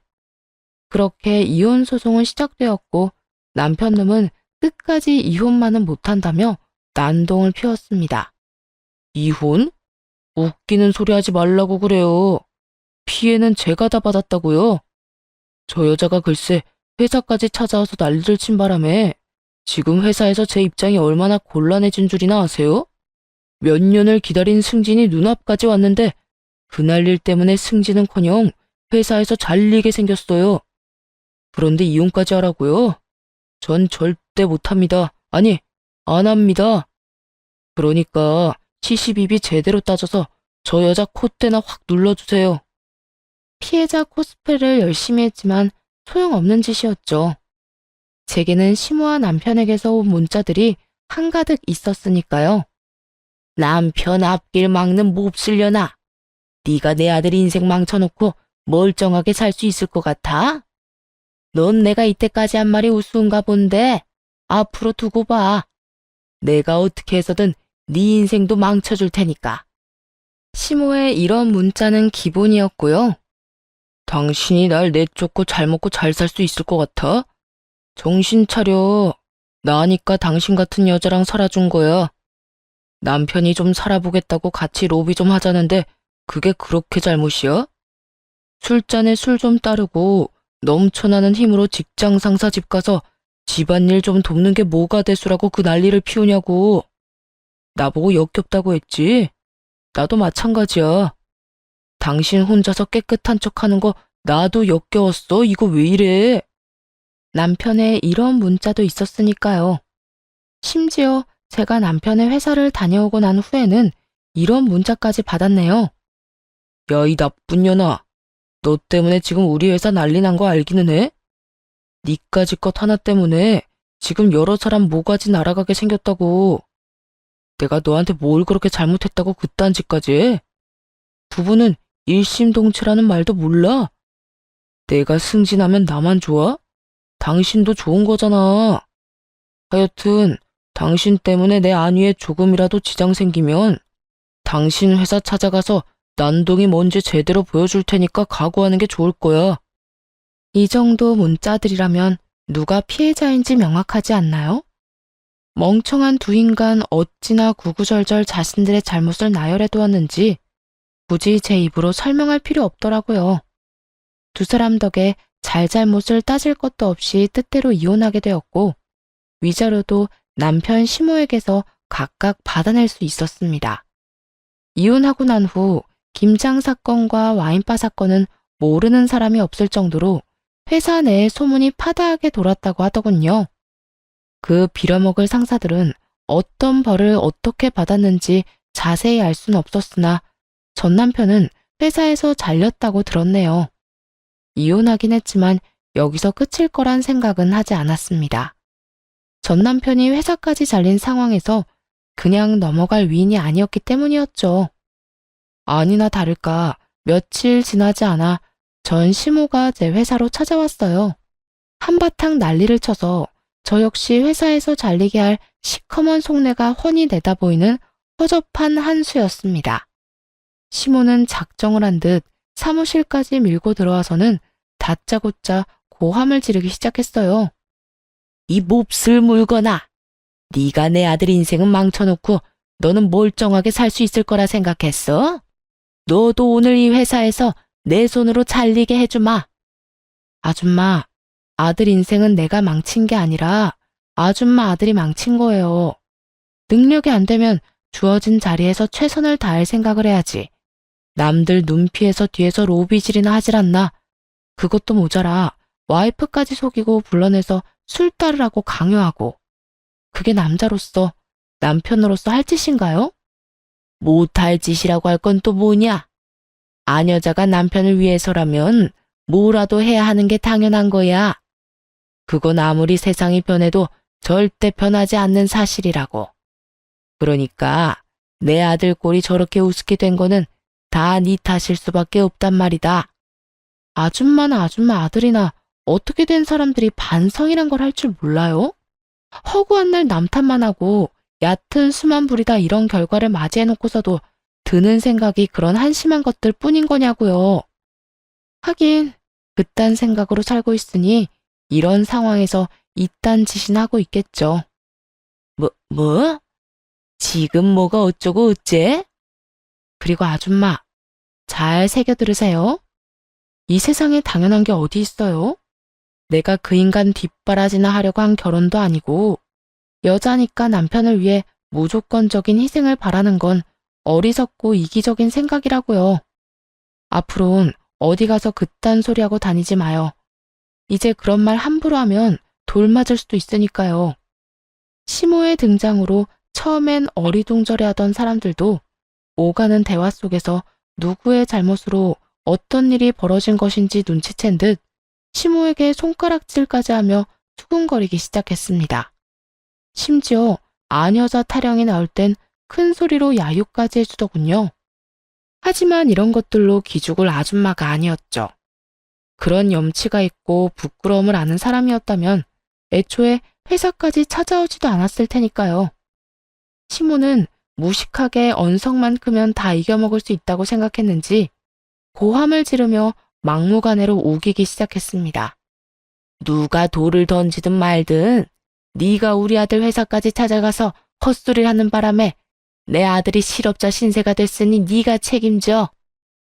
그렇게 이혼 소송은 시작되었고 남편 놈은 끝까지 이혼만은 못한다며 난동을 피웠습니다. 이혼? 웃기는 소리 하지 말라고 그래요. 피해는 제가 다 받았다고요. 저 여자가 글쎄 회사까지 찾아와서 난리를 친 바람에 지금 회사에서 제 입장이 얼마나 곤란해진 줄이나 아세요? 몇 년을 기다린 승진이 눈앞까지 왔는데 그날 일 때문에 승진은커녕 회사에서 잘리게 생겼어요. 그런데 이혼까지 하라고요? 전 절대 못합니다. 아니, 안 합니다. 그러니까 시시비비 제대로 따져서 저 여자 콧대나 확 눌러주세요. 피해자 코스프레를 열심히 했지만 소용없는 짓이었죠. 제게는 심우와 남편에게서 온 문자들이 한가득 있었으니까요. 남편 앞길 막는 몹쓸려나. 네가 내 아들 인생 망쳐놓고 멀쩡하게 살 수 있을 것 같아? 넌 내가 이때까지 한 말이 우스운가 본데 앞으로 두고 봐. 내가 어떻게 해서든 네 인생도 망쳐줄 테니까. 심호의 이런 문자는 기본이었고요. 당신이 날 내쫓고 잘 먹고 잘 살 수 있을 것 같아? 정신 차려. 나니까 당신 같은 여자랑 살아준 거야. 남편이 좀 살아보겠다고 같이 로비 좀 하자는데 그게 그렇게 잘못이야? 술잔에 술 좀 따르고 넘쳐나는 힘으로 직장 상사 집 가서 집안일 좀 돕는 게 뭐가 대수라고 그 난리를 피우냐고. 나보고 역겹다고 했지? 나도 마찬가지야. 당신 혼자서 깨끗한 척하는 거 나도 역겨웠어. 이거 왜 이래? 남편의 이런 문자도 있었으니까요. 심지어 제가 남편의 회사를 다녀오고 난 후에는 이런 문자까지 받았네요. 야, 이 나쁜 년아. 너 때문에 지금 우리 회사 난리 난 거 알기는 해? 니까지 것 하나 때문에 지금 여러 사람 모가지 날아가게 생겼다고. 내가 너한테 뭘 그렇게 잘못했다고 그딴 짓까지 해? 부부는 일심동체라는 말도 몰라? 내가 승진하면 나만 좋아? 당신도 좋은 거잖아. 하여튼 당신 때문에 내 안위에 조금이라도 지장 생기면 당신 회사 찾아가서 난동이 뭔지 제대로 보여줄 테니까 각오하는 게 좋을 거야. 이 정도 문자들이라면 누가 피해자인지 명확하지 않나요? 멍청한 두 인간 어찌나 구구절절 자신들의 잘못을 나열해 두었는지 굳이 제 입으로 설명할 필요 없더라고요. 두 사람 덕에 잘잘못을 따질 것도 없이 뜻대로 이혼하게 되었고 위자료도 남편 시모에게서 각각 받아낼 수 있었습니다. 이혼하고 난 후 김장 사건과 와인바 사건은 모르는 사람이 없을 정도로 회사 내에 소문이 파다하게 돌았다고 하더군요. 그 빌어먹을 상사들은 어떤 벌을 어떻게 받았는지 자세히 알 수는 없었으나 전 남편은 회사에서 잘렸다고 들었네요. 이혼하긴 했지만 여기서 끝일 거란 생각은 하지 않았습니다. 전 남편이 회사까지 잘린 상황에서 그냥 넘어갈 위인이 아니었기 때문이었죠. 아니나 다를까 며칠 지나지 않아 전 시모가 제 회사로 찾아왔어요. 한바탕 난리를 쳐서 저 역시 회사에서 잘리게 할 시커먼 속내가 훤히 내다보이는 허접한 한 수였습니다. 시모는 작정을 한 듯 사무실까지 밀고 들어와서는 다짜고짜 고함을 지르기 시작했어요. 이 몹쓸 물건아! 네가 내 아들 인생은 망쳐놓고 너는 멀쩡하게 살 수 있을 거라 생각했어? 너도 오늘 이 회사에서 내 손으로 잘리게 해주마. 아줌마, 아들 인생은 내가 망친 게 아니라 아줌마 아들이 망친 거예요. 능력이 안 되면 주어진 자리에서 최선을 다할 생각을 해야지. 남들 눈 피해서 뒤에서 로비질이나 하질 않나. 그것도 모자라 와이프까지 속이고 불러내서 술 따르라고 강요하고. 그게 남자로서, 남편으로서 할 짓인가요? 못할 짓이라고 할 건 또 뭐냐? 아녀자가 남편을 위해서라면 뭐라도 해야 하는 게 당연한 거야. 그건 아무리 세상이 변해도 절대 변하지 않는 사실이라고. 그러니까 내 아들 꼴이 저렇게 우습게 된 거는 다 네 탓일 수밖에 없단 말이다. 아줌마나 아줌마 아들이나 어떻게 된 사람들이 반성이란 걸 할 줄 몰라요? 허구한 날 남탓만 하고 얕은 수만 부리다 이런 결과를 맞이해놓고서도 드는 생각이 그런 한심한 것들 뿐인 거냐고요. 하긴 그딴 생각으로 살고 있으니 이런 상황에서 이딴 짓이나 하고 있겠죠. 뭐? 지금 뭐가 어쩌고 어째? 그리고 아줌마, 잘 새겨 들으세요. 이 세상에 당연한 게 어디 있어요? 내가 그 인간 뒷바라지나 하려고 한 결혼도 아니고 여자니까 남편을 위해 무조건적인 희생을 바라는 건 어리석고 이기적인 생각이라고요. 앞으로는 어디 가서 그딴 소리하고 다니지 마요. 이제 그런 말 함부로 하면 돌 맞을 수도 있으니까요. 시모의 등장으로 처음엔 어리둥절해하던 사람들도 오가는 대화 속에서 누구의 잘못으로 어떤 일이 벌어진 것인지 눈치챈 듯 시모에게 손가락질까지 하며 수군거리기 시작했습니다. 심지어 아녀자 타령이 나올 땐 큰 소리로 야유까지 해주더군요. 하지만 이런 것들로 기죽을 아줌마가 아니었죠. 그런 염치가 있고 부끄러움을 아는 사람이었다면 애초에 회사까지 찾아오지도 않았을 테니까요. 시모는 무식하게 언성만 크면 다 이겨먹을 수 있다고 생각했는지 고함을 지르며 막무가내로 우기기 시작했습니다. 누가 돌을 던지든 말든 네가 우리 아들 회사까지 찾아가서 헛소리를 하는 바람에 내 아들이 실업자 신세가 됐으니 네가 책임져.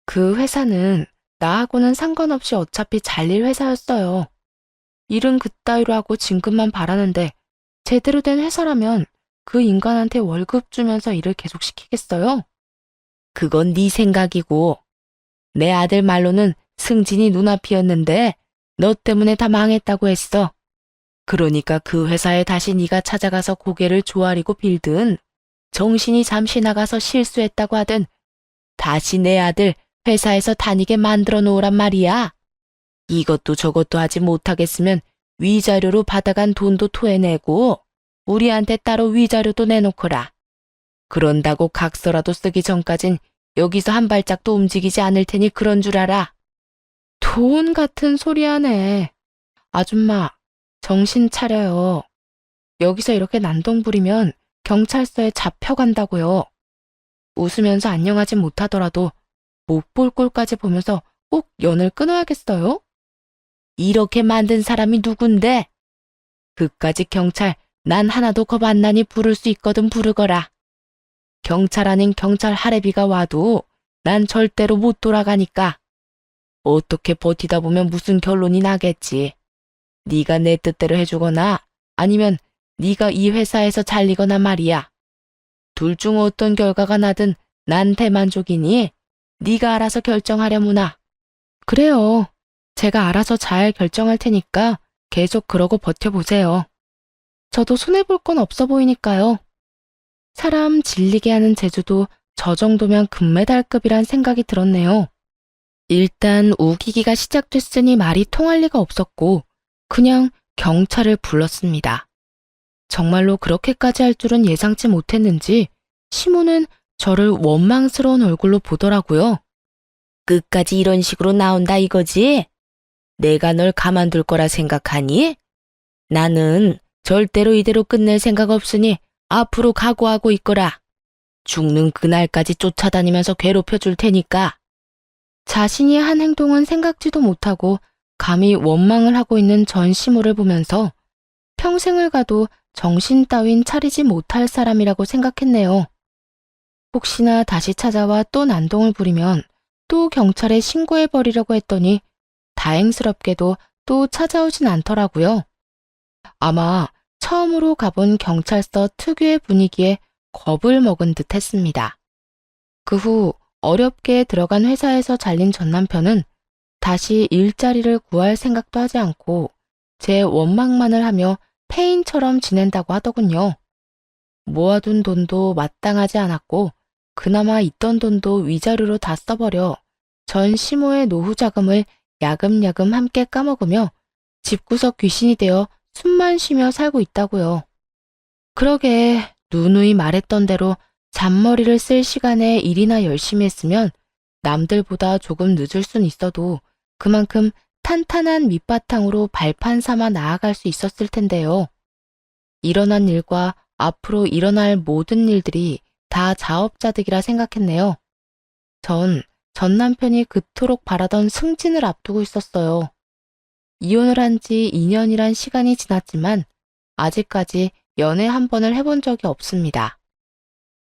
그 회사는 나하고는 상관없이 어차피 잘릴 회사였어요. 일은 그따위로 하고 진급만 바라는데 제대로 된 회사라면 그 인간한테 월급 주면서 일을 계속 시키겠어요? 그건 네 생각이고 내 아들 말로는 승진이 눈앞이었는데 너 때문에 다 망했다고 했어. 그러니까 그 회사에 다시 네가 찾아가서 고개를 조아리고 빌든 정신이 잠시 나가서 실수했다고 하든 다시 내 아들 회사에서 다니게 만들어 놓으란 말이야. 이것도 저것도 하지 못하겠으면 위자료로 받아간 돈도 토해내고 우리한테 따로 위자료도 내놓거라. 그런다고 각서라도 쓰기 전까진 여기서 한 발짝도 움직이지 않을 테니 그런 줄 알아. 돈 같은 소리 하네. 아줌마, 정신 차려요. 여기서 이렇게 난동 부리면 경찰서에 잡혀간다고요. 웃으면서 안녕하지 못하더라도 못 볼 꼴까지 보면서 꼭 연을 끊어야겠어요? 이렇게 만든 사람이 누군데? 그까짓 경찰 난 하나도 겁 안 나니 부를 수 있거든 부르거라. 경찰 아닌 경찰 할애비가 와도 난 절대로 못 돌아가니까. 어떻게 버티다 보면 무슨 결론이 나겠지. 네가 내 뜻대로 해주거나 아니면 네가 이 회사에서 잘리거나 말이야. 둘 중 어떤 결과가 나든 난 대만족이니 네가 알아서 결정하려무나. 그래요. 제가 알아서 잘 결정할 테니까 계속 그러고 버텨보세요. 저도 손해볼 건 없어 보이니까요. 사람 질리게 하는 재주도 저 정도면 금메달급이란 생각이 들었네요. 일단 우기기가 시작됐으니 말이 통할 리가 없었고 그냥 경찰을 불렀습니다. 정말로 그렇게까지 할 줄은 예상치 못했는지 시모는 저를 원망스러운 얼굴로 보더라고요. 끝까지 이런 식으로 나온다 이거지? 내가 널 가만둘 거라 생각하니? 나는 절대로 이대로 끝낼 생각 없으니 앞으로 각오하고 있거라. 죽는 그날까지 쫓아다니면서 괴롭혀 줄 테니까. 자신이 한 행동은 생각지도 못하고 감히 원망을 하고 있는 전 시모를 보면서 평생을 가도 정신 따윈 차리지 못할 사람이라고 생각했네요. 혹시나 다시 찾아와 또 난동을 부리면 또 경찰에 신고해버리려고 했더니 다행스럽게도 또 찾아오진 않더라고요. 아마 처음으로 가본 경찰서 특유의 분위기에 겁을 먹은 듯 했습니다. 그 후 어렵게 들어간 회사에서 잘린 전 남편은 다시 일자리를 구할 생각도 하지 않고 제 원망만을 하며 폐인처럼 지낸다고 하더군요. 모아둔 돈도 마땅하지 않았고 그나마 있던 돈도 위자료로 다 써버려 전 시모의 노후 자금을 야금야금 함께 까먹으며 집구석 귀신이 되어 숨만 쉬며 살고 있다고요. 그러게 누누이 말했던 대로 잔머리를 쓸 시간에 일이나 열심히 했으면 남들보다 조금 늦을 순 있어도 그만큼 탄탄한 밑바탕으로 발판 삼아 나아갈 수 있었을 텐데요. 일어난 일과 앞으로 일어날 모든 일들이 다 자업자득이라 생각했네요. 전 남편이 그토록 바라던 승진을 앞두고 있었어요. 이혼을 한 지 2년이란 시간이 지났지만 아직까지 연애 한 번을 해본 적이 없습니다.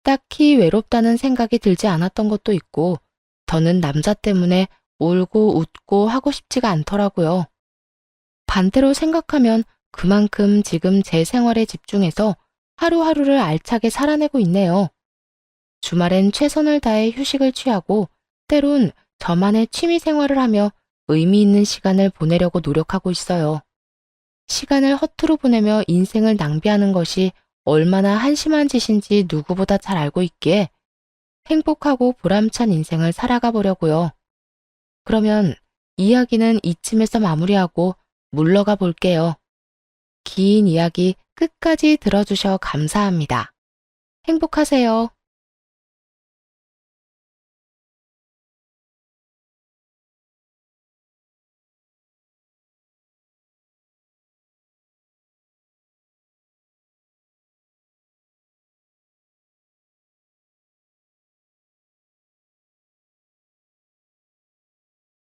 딱히 외롭다는 생각이 들지 않았던 것도 있고 더는 남자 때문에 울고 웃고 하고 싶지가 않더라고요. 반대로 생각하면 그만큼 지금 제 생활에 집중해서 하루하루를 알차게 살아내고 있네요. 주말엔 최선을 다해 휴식을 취하고 때론 저만의 취미 생활을 하며 의미 있는 시간을 보내려고 노력하고 있어요. 시간을 허투루 보내며 인생을 낭비하는 것이 얼마나 한심한 짓인지 누구보다 잘 알고 있기에 행복하고 보람찬 인생을 살아가 보려고요. 그러면 이야기는 이쯤에서 마무리하고 물러가 볼게요. 긴 이야기 끝까지 들어주셔 감사합니다. 행복하세요.